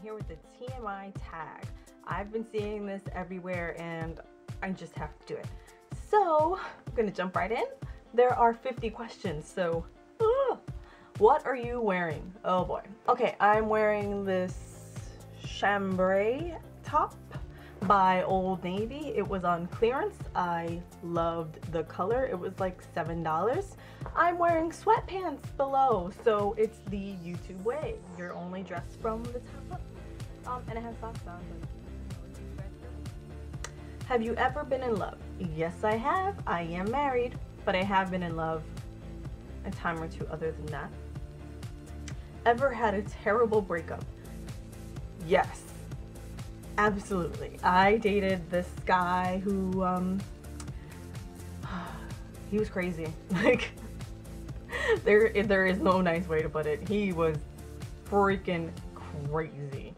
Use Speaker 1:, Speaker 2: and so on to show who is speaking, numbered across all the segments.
Speaker 1: here with the TMI tag. I've been seeing this everywhere and I just have to do it. So I'm gonna jump right in. There are 50 questions, so what are you wearing? Oh boy. Okay, I'm wearing this chambray top by Old Navy. It was on clearance. I loved the color. It was like $7. I'm wearing sweatpants below, so it's the YouTube way. You're only dressed from the top up. And it has socks on. Have you ever been in love? Yes, I have. I am married, but I have been in love a time or two other than that. Ever had a terrible breakup? Yes. Absolutely. I dated this guy who, he was crazy. Like, there is no nice way to put it. He was freaking crazy.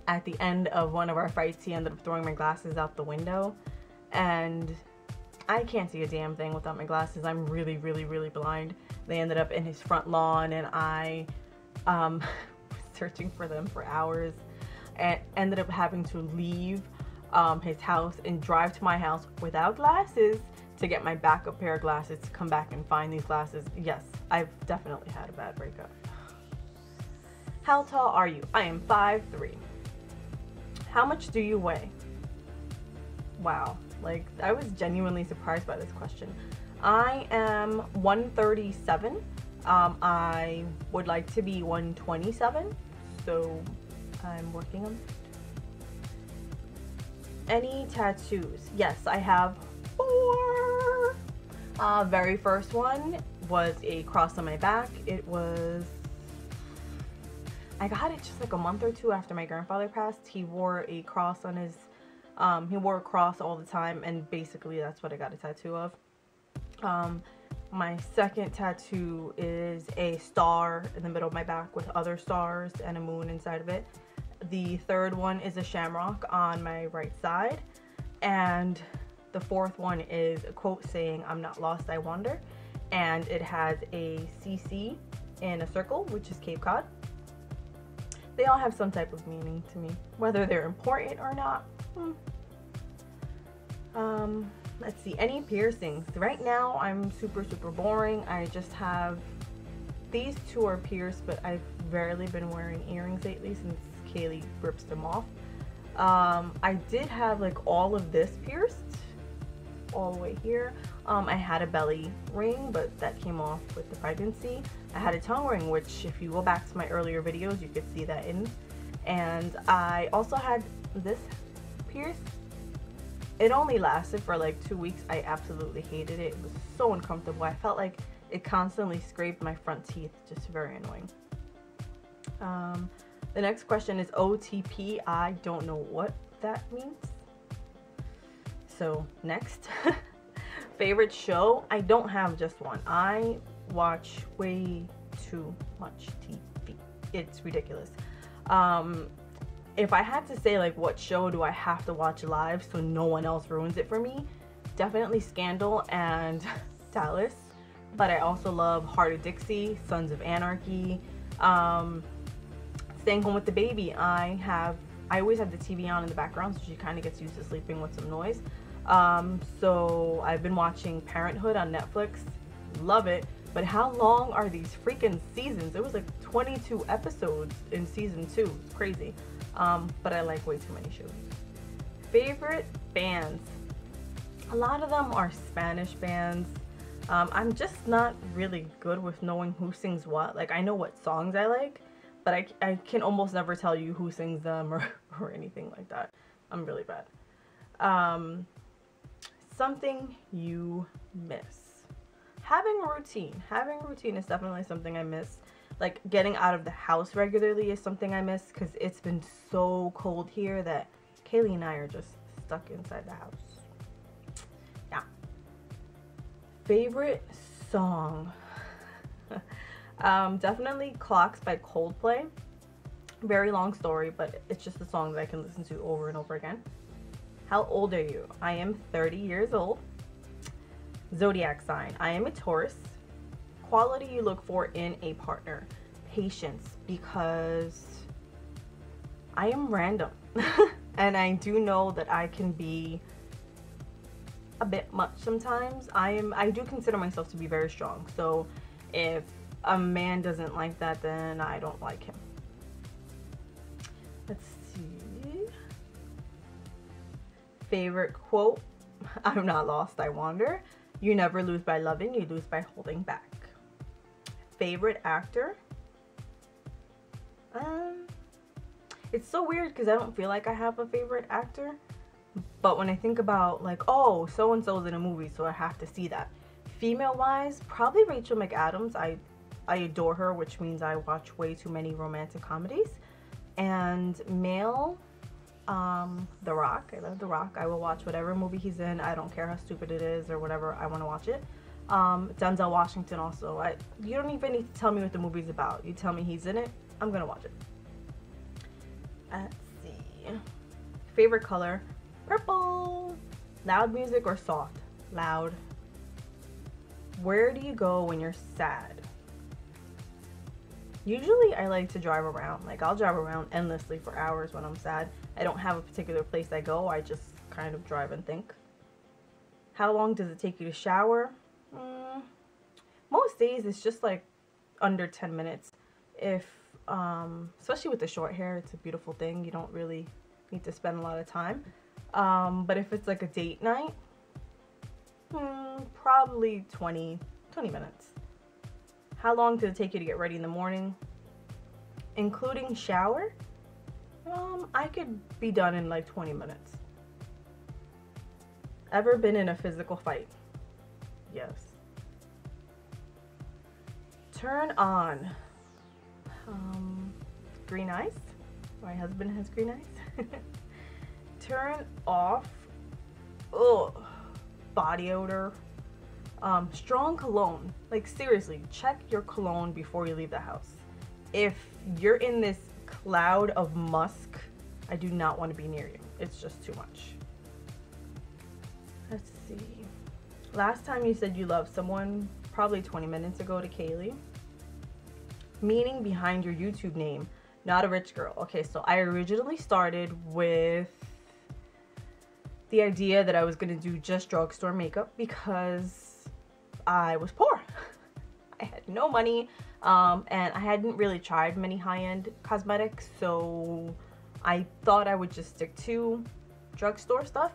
Speaker 1: At the end of one of our fights, he ended up throwing my glasses out the window, and I can't see a damn thing without my glasses. I'm really, really, really blind. They ended up in his front lawn, and I was searching for them for hours. And ended up having to leave his house and drive to my house without glasses to get my backup pair of glasses to come back and find these glasses. Yes, I've definitely had a bad breakup. How tall are you? I am 5'3". How much do you weigh? Wow, like I was genuinely surprised by this question. I am 137. I would like to be 127, so I'm working on it. Any tattoos? Yes, I have 4. Very first one was a cross on my back. I got it just like a month or two after my grandfather passed. He wore a cross on his, he wore a cross all the time, and basically that's what I got a tattoo of. My second tattoo is a star in the middle of my back with other stars and a moon inside of it. The third one is a shamrock on my right side, and the fourth one is a quote saying, "I'm not lost, I wander," and it has a CC in a circle, which is Cape Cod. They all have some type of meaning to me, whether they're important or not. Let's see, any piercings? Right now I'm super boring. I just have these 2 are pierced, but I've rarely been wearing earrings lately since Kaylee rips them off. I did have like all of this pierced all the way here. I had a belly ring, but that came off with the pregnancy. I had a tongue ring, which if you go back to my earlier videos, you could see that in. And I also had this pierced. It only lasted for like 2 weeks. I absolutely hated it. It was so uncomfortable. I felt like it constantly scraped my front teeth. Just very annoying. The next question is OTP. I don't know what that means. So next. Favorite show? I don't have just one. I watch way too much TV. It's ridiculous. If I had to say like what show do I have to watch live so no one else ruins it for me, definitely Scandal and Dallas. But I also love Heart of Dixie, Sons of Anarchy, Staying Home with the Baby. I always have the TV on in the background, so she kind of gets used to sleeping with some noise. So I've been watching Parenthood on Netflix. Love it. But how long are these freaking seasons? It was like 22 episodes in season 2. It's crazy. But I like way too many shows. Favorite bands? A lot of them are Spanish bands. I'm just not really good with knowing who sings what. Like, I know what songs I like, but I can almost never tell you who sings them or anything like that. I'm really bad. Something you miss. Having a routine. Having a routine is definitely something I miss. Like, getting out of the house regularly is something I miss because it's been so cold here that Kaylee and I are just stuck inside the house. Yeah. Favorite song? Definitely Clocks by Coldplay. Very long story, but it's just a song that I can listen to over and over again. How old are you? I am 30 years old. Zodiac sign. I am a Taurus. Quality you look for in a partner. Patience, because I am random. And I do know that I can be a bit much sometimes. I do consider myself to be very strong. So if a man doesn't like that, then I don't like him. Let's see. Favorite quote? I'm not lost, I wander. You never lose by loving, you lose by holding back. Favorite actor? It's so weird because I don't feel like I have a favorite actor. But when I think about like, oh, so-and-so's in a movie, so I have to see that. Female-wise, probably Rachel McAdams. I adore her, which means I watch way too many romantic comedies. And male, The Rock. I love The Rock. I will watch whatever movie he's in. I don't care how stupid it is or whatever. I want to watch it. Denzel Washington also. You don't even need to tell me what the movie's about. You tell me he's in it, I'm gonna watch it. Let's see. Favorite color? Purple. Loud music or soft? Loud. Where do you go when you're sad? Usually I like to drive around. Like, I'll drive around endlessly for hours when I'm sad. I don't have a particular place I go. I just kind of drive and think. How long does it take you to shower? Most days it's just like under 10 minutes. If especially with the short hair, it's a beautiful thing. You don't really need to spend a lot of time. But if it's like a date night, probably 20 minutes. How long does it take you to get ready in the morning? Including shower? I could be done in like 20 minutes. Ever been in a physical fight? Yes. Turn on. Green eyes. My husband has green eyes. Turn off. Ugh. Body odor. Strong cologne. Like, seriously, check your cologne before you leave the house. If you're in this cloud of musk, I do not want to be near you. It's just too much. Let's see. Last time you said you loved someone, probably 20 minutes ago, to Kaylee. Meaning behind your YouTube name, NotARichGirl. Okay, so I originally started with the idea that I was going to do just drugstore makeup because I was poor. I had no money, and I hadn't really tried many high-end cosmetics, so I thought I would just stick to drugstore stuff.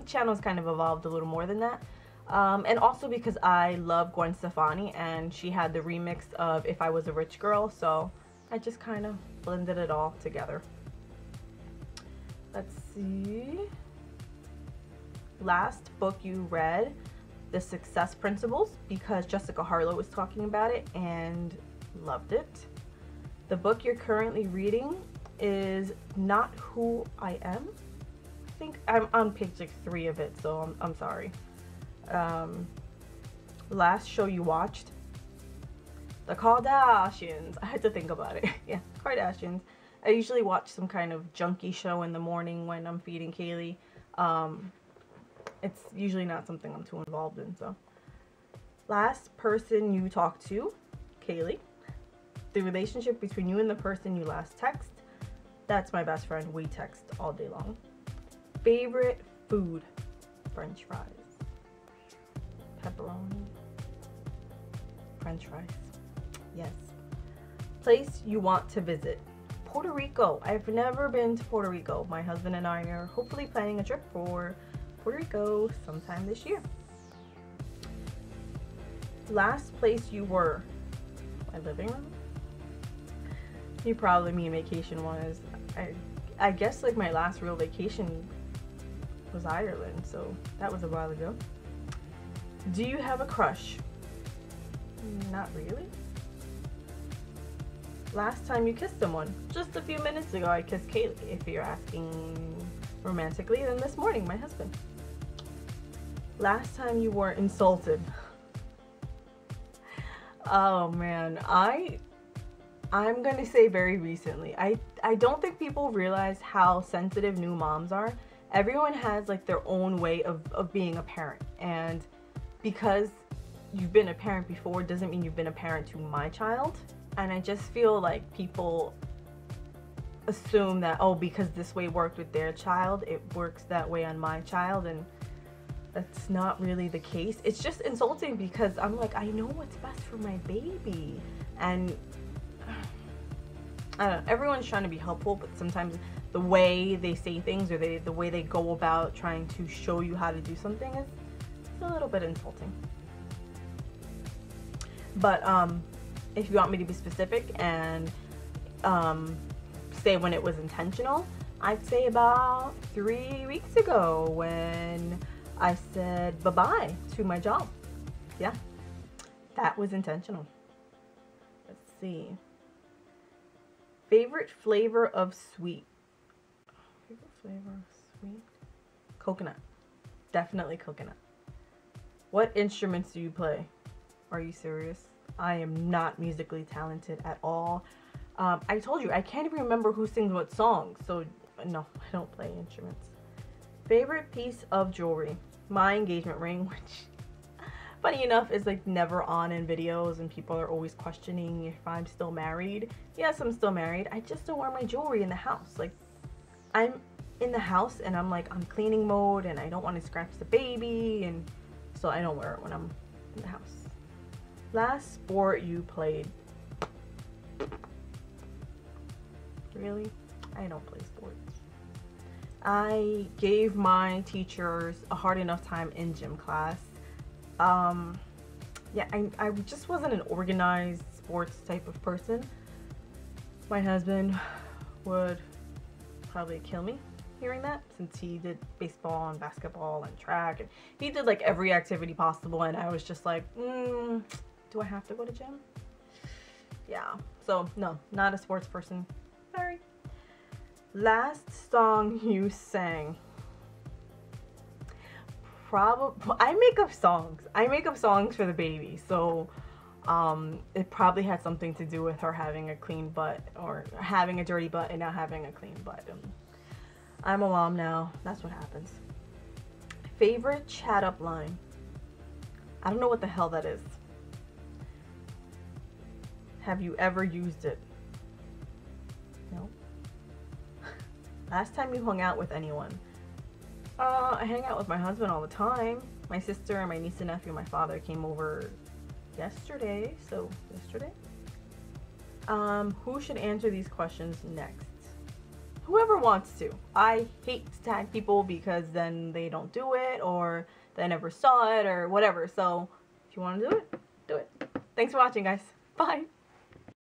Speaker 1: Channel's kind of evolved a little more than that. And also because I love Gwen Stefani, and she had the remix of If I Was a Rich Girl, so I just kind of blended it all together. Let's see. Last book you read, The Success Principles, because Jessica Harlow was talking about it and loved it. The book you're currently reading is Not Who I Am. I think I'm on page like 3 of it, so I'm sorry. Last show you watched? The Kardashians. I had to think about it. Yeah, Kardashians. I usually watch some kind of junkie show in the morning when I'm feeding Kaylee. It's usually not something I'm too involved in, so. Last person you talked to? Kaylee. The relationship between you and the person you last text? That's my best friend. We text all day long. Favorite food? French fries. Pepperoni. French fries. Yes. Place you want to visit? Puerto Rico. I've never been to Puerto Rico. My husband and I are hopefully planning a trip for Puerto Rico sometime this year. Last place you were? My living room? You probably mean vacation-wise. I guess like my last real vacation was Ireland, so that was a while ago. Do you have a crush? Not really. Last time you kissed someone? Just a few minutes ago I kissed Kaylee. If you're asking romantically, then this morning, my husband. Last time you were insulted? Oh man, I'm gonna say very recently. I don't think people realize how sensitive new moms are. Everyone has like their own way of being a parent, and because you've been a parent before doesn't mean you've been a parent to my child. And I just feel like people, assume that, oh, because this way worked with their child, it works that way on my child, and that's not really the case. It's just insulting because I'm like, I know what's best for my baby, and I don't know, everyone's trying to be helpful, but sometimes the way they say things or the way they go about trying to show you how to do something is a little bit insulting. But if you want me to be specific and say when it was intentional, I'd say about 3 weeks ago when I said bye-bye to my job. Yeah, that was intentional. Let's see. Favorite flavor of sweet. Favorite flavor of sweet? Coconut. Definitely coconut. What instruments do you play? Are you serious? I am not musically talented at all. I told you, I can't even remember who sings what songs, so no, I don't play instruments. Favorite piece of jewelry? My engagement ring, which, funny enough, is like never on in videos, and people are always questioning if I'm still married. Yes, I'm still married. I just don't wear my jewelry in the house. Like, I'm in the house and I'm like on cleaning mode, and I don't want to scratch the baby, and so I don't wear it when I'm in the house. Last sport you played? Really? I don't play sports. I gave my teachers a hard enough time in gym class. Yeah, I just wasn't an organized sports type of person. My husband would probably kill me hearing that, since he did baseball and basketball and track, and he did like every activity possible, and I was just like, do I have to go to gym? Yeah, so no, not a sports person. Sorry. Last song you sang. Probably, I make up songs. I make up songs for the baby, so it probably had something to do with her having a clean butt, or having a dirty butt and not having a clean butt. I'm a mom now. That's what happens. Favorite chat up line? I don't know what the hell that is. Have you ever used it? No. Last time you hung out with anyone? I hang out with my husband all the time. My sister and my niece and nephew, my father came over yesterday. So yesterday. Who should answer these questions next? Whoever wants to. I hate to tag people because then they don't do it, or they never saw it, or whatever. So if you want to do it, do it. Thanks for watching, guys. Bye.